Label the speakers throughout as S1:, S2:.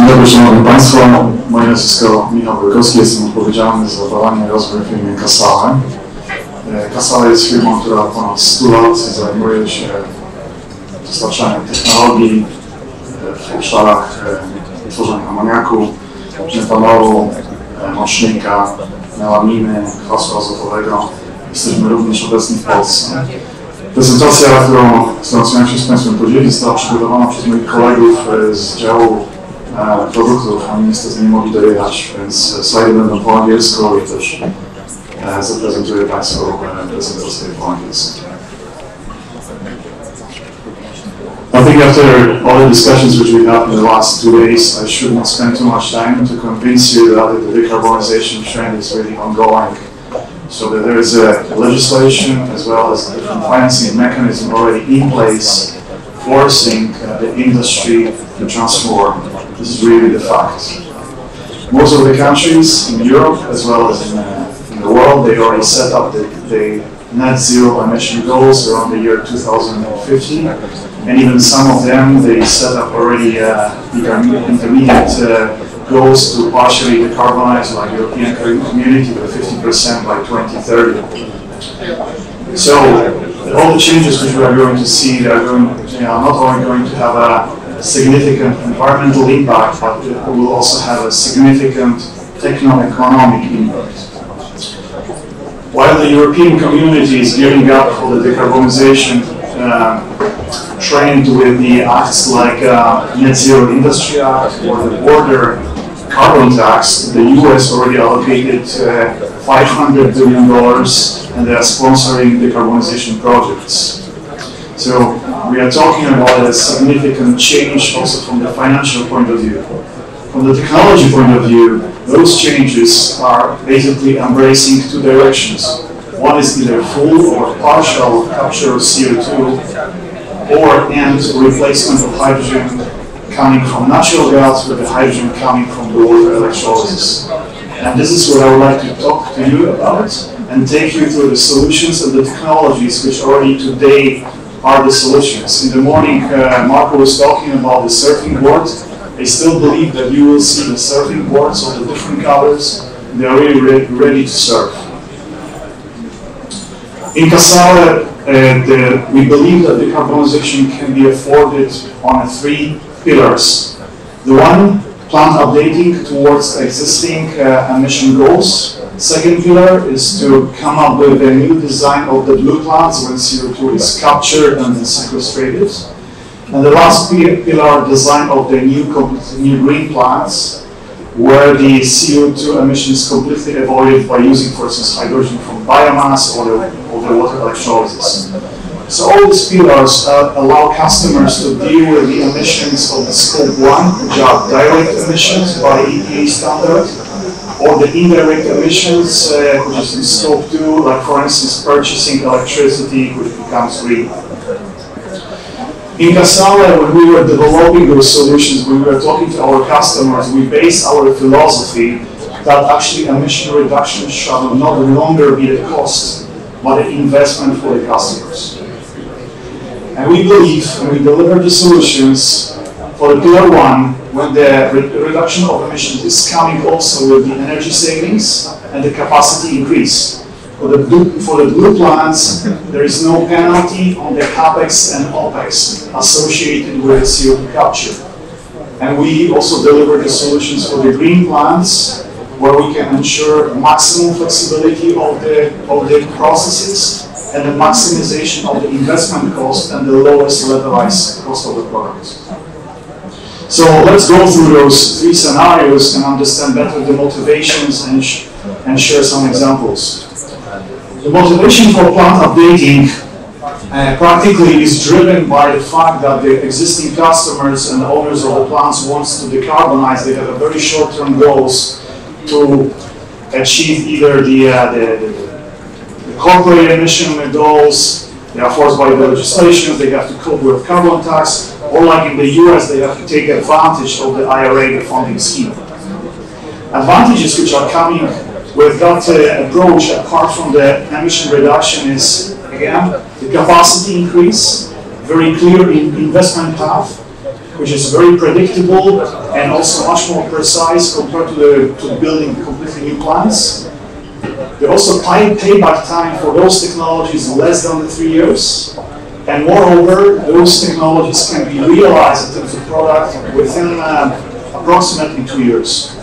S1: Dzień dobry, Szanowni Państwo. Moje nazwisko Michał Białkowski, jestem odpowiedzialny za badanie i rozwój w firmie Casale. Casale jest firmą, która ponad 100 lat zajmuje się dostarczaniem technologii w obszarach tworzenia amoniaku, metanolu, mocznika, melaminy, kwasu azotowego. Jesteśmy również obecni w Polsce. Prezentacja, z którą chciałem się z Państwem podzielić, została przygotowana przez moich kolegów z działu produktów. Oni niestety nie mogli dojechać, więc slajdy będą po angielsku i też zaprezentuję Państwu prezentację po angielsku. I think after all the discussions which we had in the last 2 days, I should not spend too much time to convince you that the decarbonization trend is really ongoing. So that there is a legislation as well as a different financing mechanism already in place forcing the industry to transform. This is really the fact. Most of the countries in Europe as well as in the world, they already set up the net zero emission goals around the year 2050. And even some of them, they set up already intermediate goals to partially decarbonize, like European Community, with 50% by 2030. So all the changes which we are going to see, they are not only going to have a significant environmental impact, but it will also have a significant techno-economic impact. While the European community is gearing up for the decarbonization trend with the acts like Net Zero Industry Act or the Border Carbon Tax, the US already allocated $500 billion and they are sponsoring decarbonization projects. So we are talking about a significant change also from the financial point of view. From the technology point of view, those changes are basically embracing two directions. One is either full or partial capture of CO2 and replacement of hydrogen coming from natural gas with the hydrogen coming from the water electrolysis. And this is what I would like to talk to you about and take you through the solutions and the technologies which already today are the solutions. In the morning, Marco was talking about the surfing board. I still believe that you will see the surfing boards of the different colors. They are really ready to surf. In Casale, we believe that decarbonization can be afforded on 3 pillars. The one, plant updating towards existing emission goals. Second pillar is to come up with a new design of the blue plants when CO2 is captured and then sequestrated. And the last pillar, design of the new green plants, where the CO2 emissions completely avoided by using, for instance, hydrogen from biomass or the water electrolysis. So all these pillars allow customers to deal with the emissions of the scope 1, which are direct emissions by EPA standard, or the indirect emissions, which is in scope 2, like for instance purchasing electricity, which becomes green. In Casale, when we were developing those solutions, when we were talking to our customers, we based our philosophy that actually emission reduction shall no longer be the cost, but an investment for the customers. And we believe, and we deliver the solutions for the pillar 1, when the reduction of emissions is coming also with the energy savings and the capacity increase. For the blue plants, there is no penalty on the CAPEX and OPEX associated with CO2 capture. And we also deliver the solutions for the green plants, where we can ensure maximum flexibility of the processes and the maximization of the investment cost and the lowest levelized cost of the product. So let's go through those 3 scenarios and understand better the motivations and share some examples. The motivation for plant updating practically is driven by the fact that the existing customers and owners of the plants want to decarbonize. They have a very short-term goals to achieve either the corporate emission goals, they are forced by the legislation, they have to cope with carbon tax, or like in the US, they have to take advantage of the IRA, the funding scheme. Advantages which are coming with that approach, apart from the emission reduction, is again the capacity increase, very clear investment path, which is very predictable and also much more precise compared to building completely new plants. They also payback time for those technologies less than the 3 years. And moreover, those technologies can be realized in terms of product within approximately 2 years.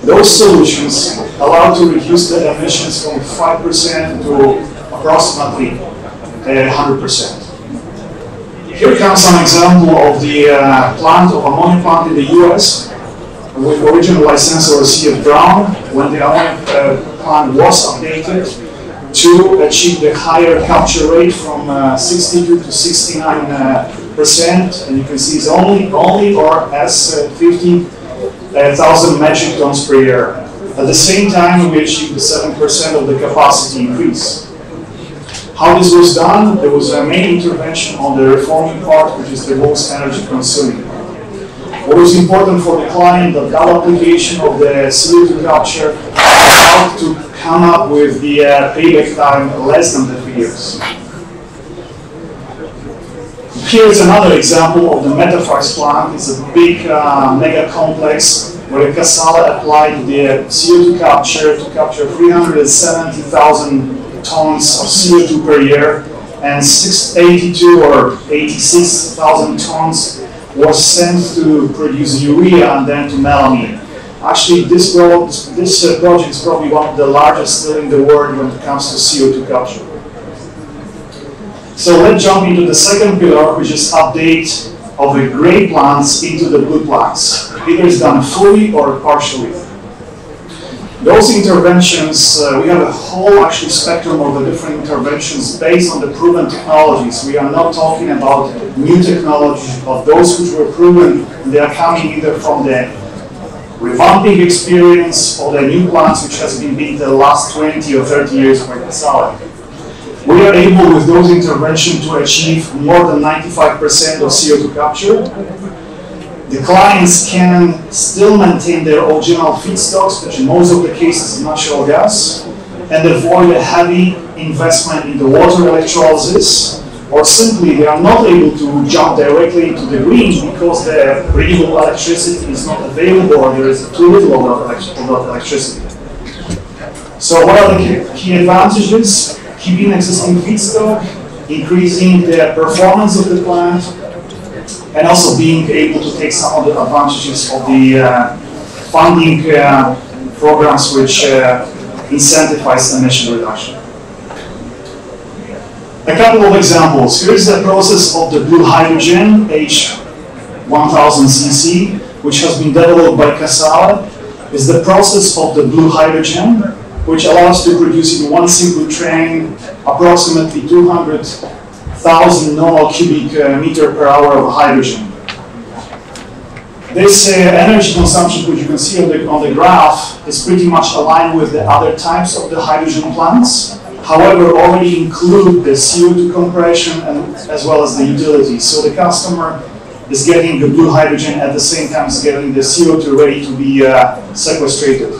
S1: Those solutions allow to reduce the emissions from 5% to approximately 100%. Here comes an example of the ammonia plant in the US, with original licensor C.F. Brown, when the ammonia plant was updated to achieve the higher capture rate from 62 to 69%, and you can see it's only or as 50,000 metric tons per year. At the same time, we achieved the 7% of the capacity increase. How this was done? There was a main intervention on the reforming part, which is the most energy consuming. What was important for the client, that application of the CO2 capture allowed to come up with the payback time less than the 3 years. Here is another example of the Metaphase plant. It's a big mega complex where Casale applied the CO2 capture to capture 370,000 tons of CO2 per year, and 682 or 86,000 tons was sent to produce urea and then to melamine. Actually, this project is probably one of the largest still in the world when it comes to CO2 capture. So let's jump into the second pillar, which is update of the gray plants into the blue plants. Either it's done fully or partially. Those interventions, we have a whole actually spectrum of the different interventions based on the proven technologies. We are not talking about new technologies, but those which were proven. They are coming either from the revamping experience or the new plants which has been built the last 20 or 30 years by Casale. We are able with those interventions to achieve more than 95% of CO2 capture. The clients can still maintain their original feedstocks, which in most of the cases is natural gas, and avoid a heavy investment in the water electrolysis, or simply they are not able to jump directly into the green because the renewable electricity is not available or there is too little of that electricity. So what are the key advantages? Keeping existing feedstock, increasing the performance of the plant, and also being able to take some of the advantages of the funding programs which incentivize emission reduction. A couple of examples. Here is the process of the blue hydrogen, H1000 cc, which has been developed by Casale. Is the process of the blue hydrogen, which allows to produce in one single train approximately 200,000 normal cubic meter per hour of hydrogen. This energy consumption, which you can see on the graph, is pretty much aligned with the other types of the hydrogen plants. However, already include the CO2 compression and as well as the utilities. So the customer is getting the blue hydrogen at the same time as getting the CO2 ready to be sequestrated.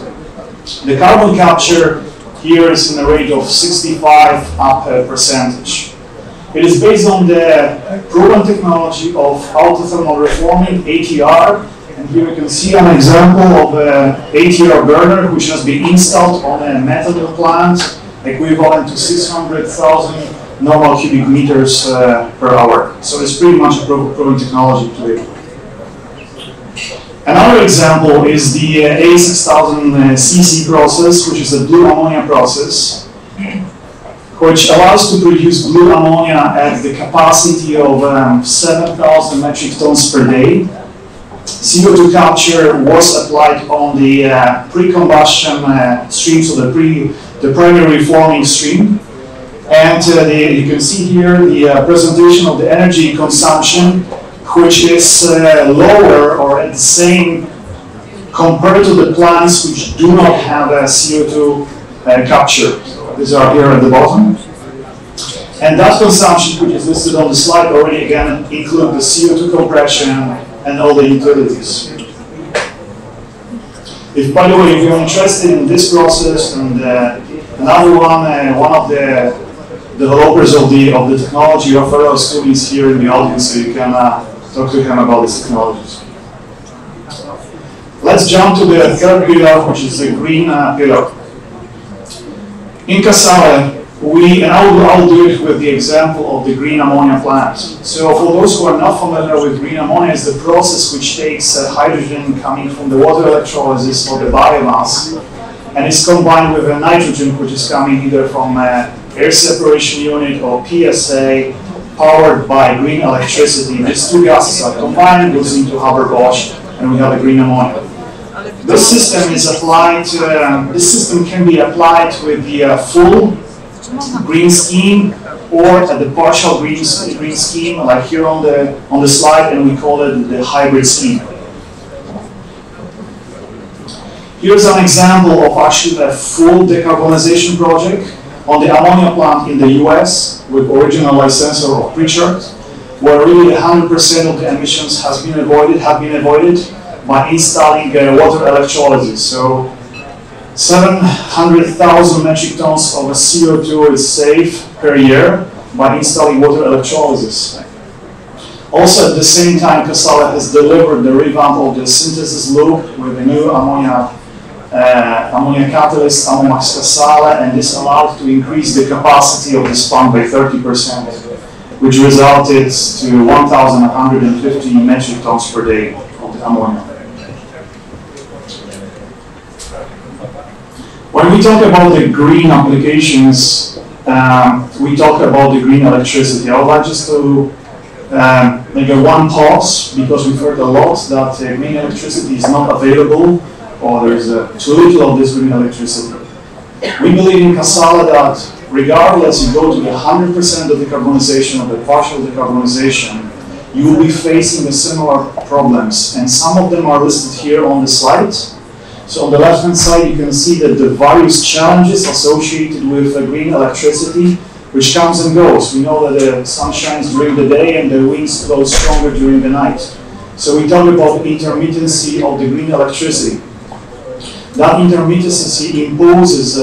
S1: The carbon capture here is in the rate of 65%. It is based on the proven technology of autothermal reforming, ATR, and here you can see an example of an ATR burner which has been installed on a methanol plant equivalent to 600,000 normal cubic meters per hour. So it's pretty much a proven technology today. Another example is the A6000 cc process, which is a blue ammonia process, which allows to produce blue ammonia at the capacity of 7,000 metric tons per day. CO2 capture was applied on the pre-combustion stream, so the primary reforming stream. And you can see here the presentation of the energy consumption, which is lower or at the same compared to the plants which do not have a CO2 capture. These are here at the bottom. And that consumption, which is listed on the slide already, again, include the CO2 compression and all the utilities. If, by the way, if you're interested in this process and another one of the developers of the technology, your fellow students here in the audience, so you can talk to him about these technologies. Let's jump to the third pillar, which is the green pillar. In Casale, and I'll do it with the example of the green ammonia plant. So for those who are not familiar with green ammonia, it's the process which takes hydrogen coming from the water electrolysis or the biomass, and is combined with a nitrogen which is coming either from air separation unit or PSA, powered by green electricity. These two gases are combined, goes into Haber-Bosch, and we have a green ammonia. This system is applied. This system can be applied with the full green scheme or at the partial green scheme, like here on the slide, and we call it the hybrid scheme. Here's an example of actually a full decarbonization project on the ammonia plant in the US with original licensor of Pritchard, where really 100% of the emissions have been avoided by installing water electrolysis. So 700,000 metric tons of CO2 is saved per year by installing water electrolysis. Also, at the same time, Casale has delivered the revamp of the synthesis loop with a new ammonia catalyst, Ammomax Casale, and this allowed to increase the capacity of this plant by 30%, which resulted to 1,150 metric tons per day of the ammonia. When we talk about the green applications, we talk about the green electricity. I would like just to make a one pause, because we've heard a lot that green electricity is not available, or there's too little of this green electricity. We believe in Casale that regardless you go to the 100% of decarbonization or the partial decarbonization, you will be facing the similar problems, and some of them are listed here on the slide. So on the left-hand side, you can see that the various challenges associated with green electricity, which comes and goes. We know that the sun shines during the day and the winds blow stronger during the night. So we talk about intermittency of the green electricity. That intermittency imposes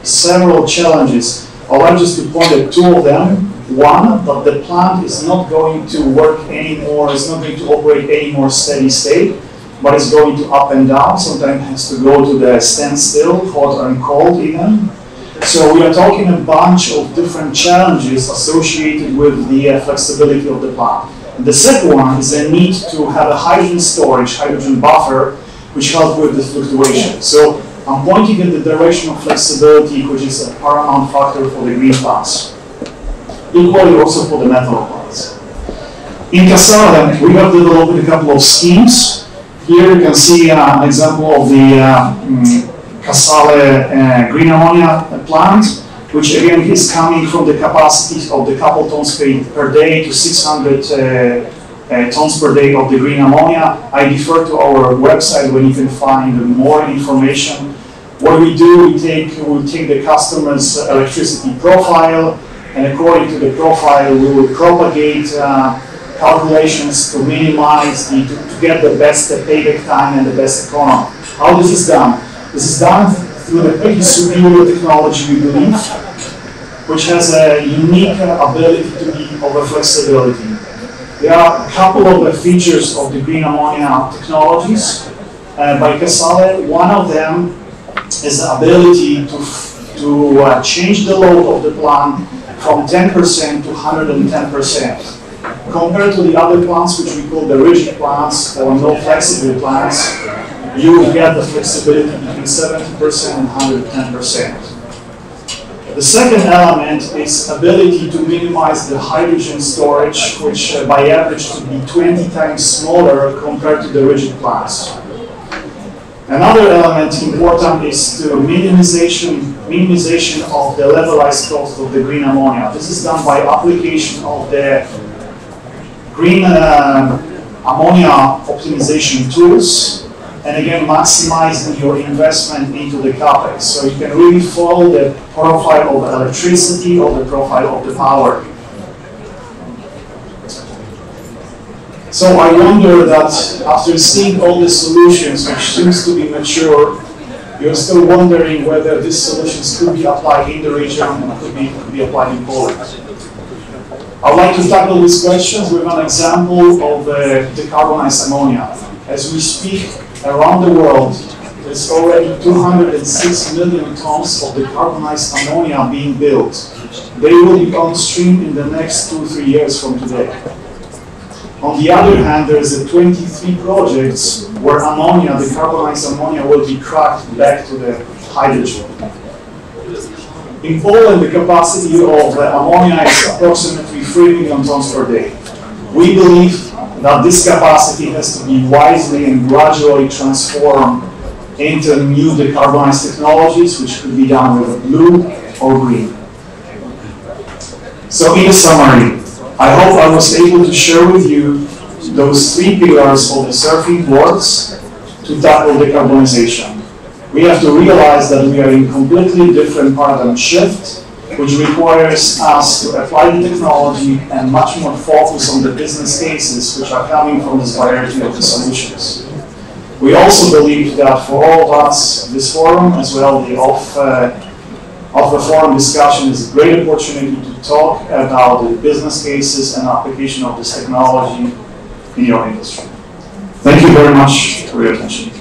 S1: several challenges. I'd like just to point at two of them. One, that the plant is not going to work anymore, it's not going to operate any more steady state, but it's going to up and down. Sometimes it has to go to the standstill, hot and cold even. So we are talking a bunch of different challenges associated with the flexibility of the plant. And the second one is a need to have a hydrogen storage, hydrogen buffer, which helps with the fluctuation. So I'm pointing in the direction of flexibility, which is a paramount factor for the green plants. Equally also for the methanol plants. In Casale, we have developed a couple of schemes. Here you can see an example of the Casale green ammonia plant, which again is coming from the capacity of the couple tons per day to 600 tons per day of the green ammonia. I defer to our website when you can find more information. What we do, we take the customer's electricity profile, and according to the profile, we will propagate calculations to minimize to get the best payback time and the best economy. How this is done? This is done through the pretty superior technology, we believe, which has a unique ability to be over flexibility. There are a couple of the features of the green ammonia technologies by Casale. One of them is the ability to change the load of the plant from 10% to 110%. Compared to the other plants, which we call the rigid plants or no flexible plants, you will get the flexibility between 70% and 110%. The second element is ability to minimize the hydrogen storage, which by average to be 20 times smaller compared to the rigid plants. Another element important is the minimization of the levelized cost of the green ammonia. This is done by application of the green ammonia optimization tools, and again maximizing your investment into the capex. So you can really follow the profile of electricity or the profile of the power. So I wonder that after seeing all the solutions, which seems to be mature, you're still wondering whether these solutions could be applied in the region and could be applied in Poland. I'd like to tackle these questions with an example of decarbonized ammonia. As we speak, around the world, there's already 206 million tons of decarbonized ammonia being built. They will be on stream in the next 2-3 years from today. On the other hand, there is 23 projects where ammonia, decarbonized ammonia, will be cracked back to the hydrogen. In Poland, the capacity of ammonia is approximately 3 million tons per day. We believe that this capacity has to be wisely and gradually transformed into new decarbonized technologies, which could be done with blue or green. So in summary, I hope I was able to share with you those 3 pillars of the surfing boards to tackle decarbonization. We have to realize that we are in completely different paradigm shift, which requires us to apply the technology and much more focus on the business cases which are coming from this variety of the solutions. We also believe that for all of us, this forum, as well the off-the-forum discussion, is a great opportunity to talk about the business cases and application of this technology in your industry. Thank you very much for your attention.